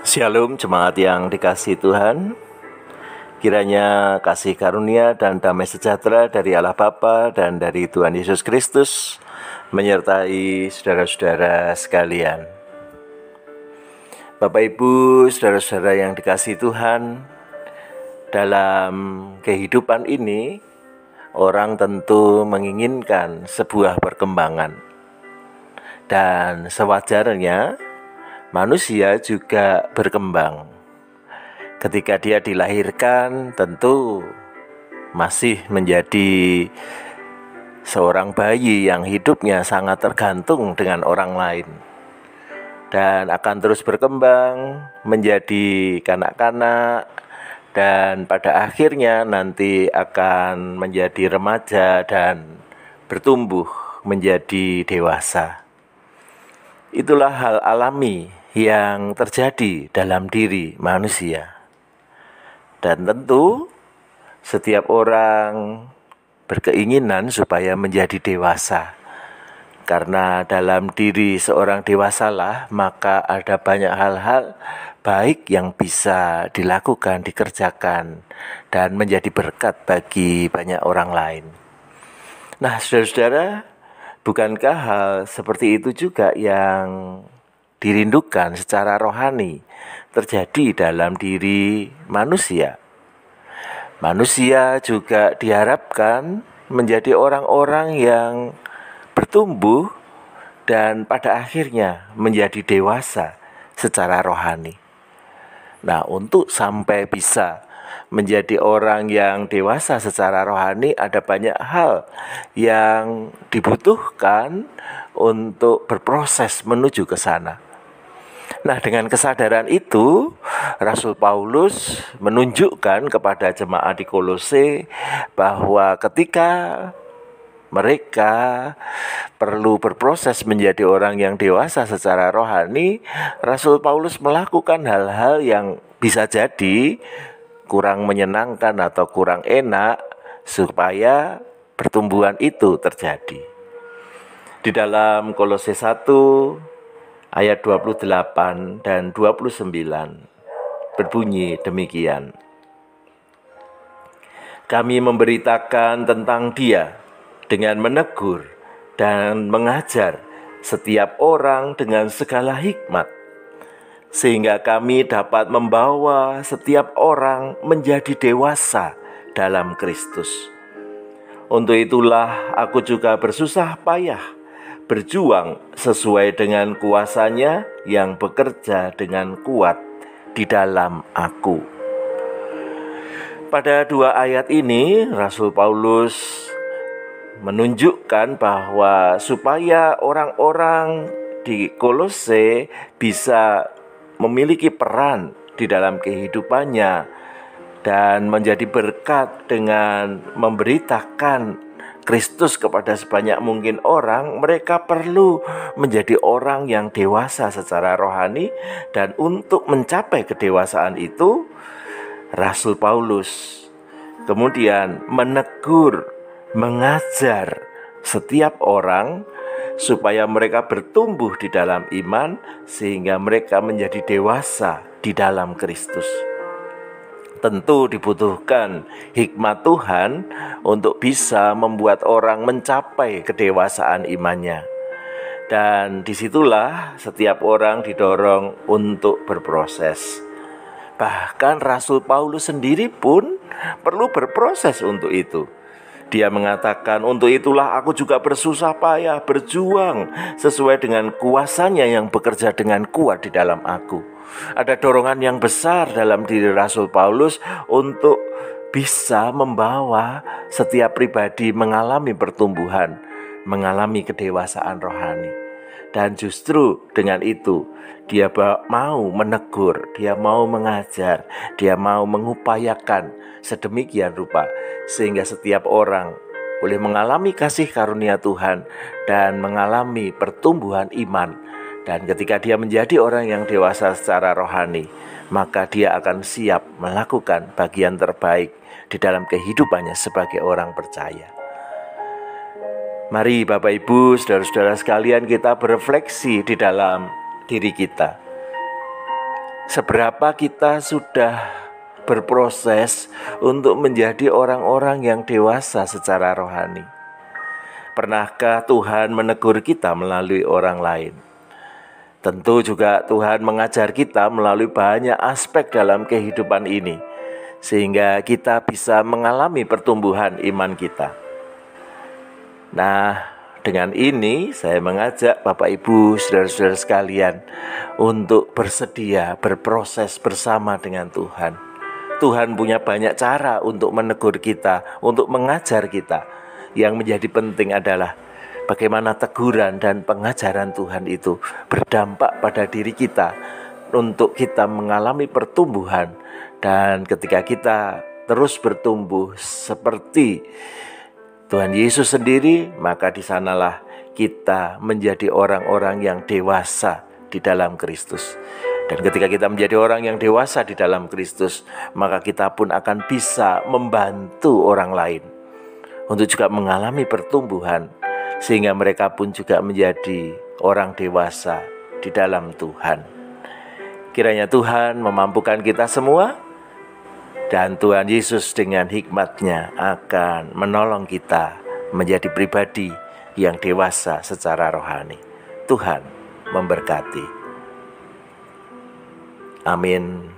Shalom jemaat yang dikasihi Tuhan. Kiranya kasih karunia dan damai sejahtera dari Allah Bapa dan dari Tuhan Yesus Kristus menyertai saudara-saudara sekalian. Bapak Ibu, saudara-saudara yang dikasihi Tuhan, dalam kehidupan ini orang tentu menginginkan sebuah perkembangan. Dan sewajarnya manusia juga berkembang. Ketika dia dilahirkan, tentu masih menjadi seorang bayi yang hidupnya sangat tergantung dengan orang lain, dan akan terus berkembang menjadi kanak-kanak, dan pada akhirnya nanti akan menjadi remaja dan bertumbuh menjadi dewasa. Itulah hal alami yang terjadi dalam diri manusia. Dan tentu setiap orang berkeinginan supaya menjadi dewasa. Karena dalam diri seorang dewasalah maka ada banyak hal-hal baik yang bisa dilakukan, dikerjakan, dan menjadi berkat bagi banyak orang lain. Nah, saudara-saudara, bukankah hal seperti itu juga yang dirindukan secara rohani terjadi dalam diri manusia? Manusia juga diharapkan menjadi orang-orang yang bertumbuh dan pada akhirnya menjadi dewasa secara rohani. Nah, untuk sampai bisa menjadi orang yang dewasa secara rohani, ada banyak hal yang dibutuhkan untuk berproses menuju ke sana. Nah, dengan kesadaran itu, Rasul Paulus menunjukkan kepada jemaat di Kolose bahwa ketika mereka perlu berproses menjadi orang yang dewasa secara rohani, Rasul Paulus melakukan hal-hal yang bisa jadi kurang menyenangkan atau kurang enak supaya pertumbuhan itu terjadi. Di dalam Kolose 1 ayat 28 dan 29 berbunyi demikian. Kami memberitakan tentang Dia dengan menegur dan mengajar setiap orang dengan segala hikmat, sehingga kami dapat membawa setiap orang menjadi dewasa dalam Kristus. Untuk itulah aku juga bersusah payah berjuang sesuai dengan kuasa-Nya yang bekerja dengan kuat di dalam aku. Pada dua ayat ini, Rasul Paulus menunjukkan bahwa supaya orang-orang di Kolose bisa memiliki peran di dalam kehidupannya dan menjadi berkat dengan memberitakan Kristus kepada sebanyak mungkin orang, mereka perlu menjadi orang yang dewasa secara rohani. Dan untuk mencapai kedewasaan itu, Rasul Paulus kemudian menegur, mengajar setiap orang supaya mereka bertumbuh di dalam iman sehingga mereka menjadi dewasa di dalam Kristus. Tentu dibutuhkan hikmat Tuhan untuk bisa membuat orang mencapai kedewasaan imannya. Dan disitulah setiap orang didorong untuk berproses. Bahkan Rasul Paulus sendiri pun perlu berproses untuk itu. Dia mengatakan, untuk itulah aku juga bersusah payah berjuang sesuai dengan kuasa-Nya yang bekerja dengan kuat di dalam aku. Ada dorongan yang besar dalam diri Rasul Paulus untuk bisa membawa setiap pribadi mengalami pertumbuhan, mengalami kedewasaan rohani. Dan justru dengan itu dia mau menegur, dia mau mengajar, dia mau mengupayakan sedemikian rupa sehingga setiap orang boleh mengalami kasih karunia Tuhan dan mengalami pertumbuhan iman. Dan ketika dia menjadi orang yang dewasa secara rohani, maka dia akan siap melakukan bagian terbaik di dalam kehidupannya sebagai orang percaya. Mari Bapak Ibu, saudara-saudara sekalian, kita berefleksi di dalam diri kita. seberapa kita sudah berproses untuk menjadi orang-orang yang dewasa secara rohani. Pernahkah Tuhan menegur kita melalui orang lain? Tentu juga Tuhan mengajar kita melalui banyak aspek dalam kehidupan ini, sehingga kita bisa mengalami pertumbuhan iman kita. Nah, dengan ini saya mengajak Bapak Ibu, saudara-saudara sekalian untuk bersedia berproses bersama dengan Tuhan. Tuhan punya banyak cara untuk menegur kita, untuk mengajar kita. Yang menjadi penting adalah bagaimana teguran dan pengajaran Tuhan itu berdampak pada diri kita untuk kita mengalami pertumbuhan. Dan ketika kita terus bertumbuh seperti Tuhan Yesus sendiri, maka di sanalah kita menjadi orang-orang yang dewasa di dalam Kristus. Dan ketika kita menjadi orang yang dewasa di dalam Kristus, maka kita pun akan bisa membantu orang lain untuk juga mengalami pertumbuhan, sehingga mereka pun juga menjadi orang dewasa di dalam Tuhan. Kiranya Tuhan memampukan kita semua, dan Tuhan Yesus dengan hikmat-Nya akan menolong kita menjadi pribadi yang dewasa secara rohani. Tuhan memberkati. Amin.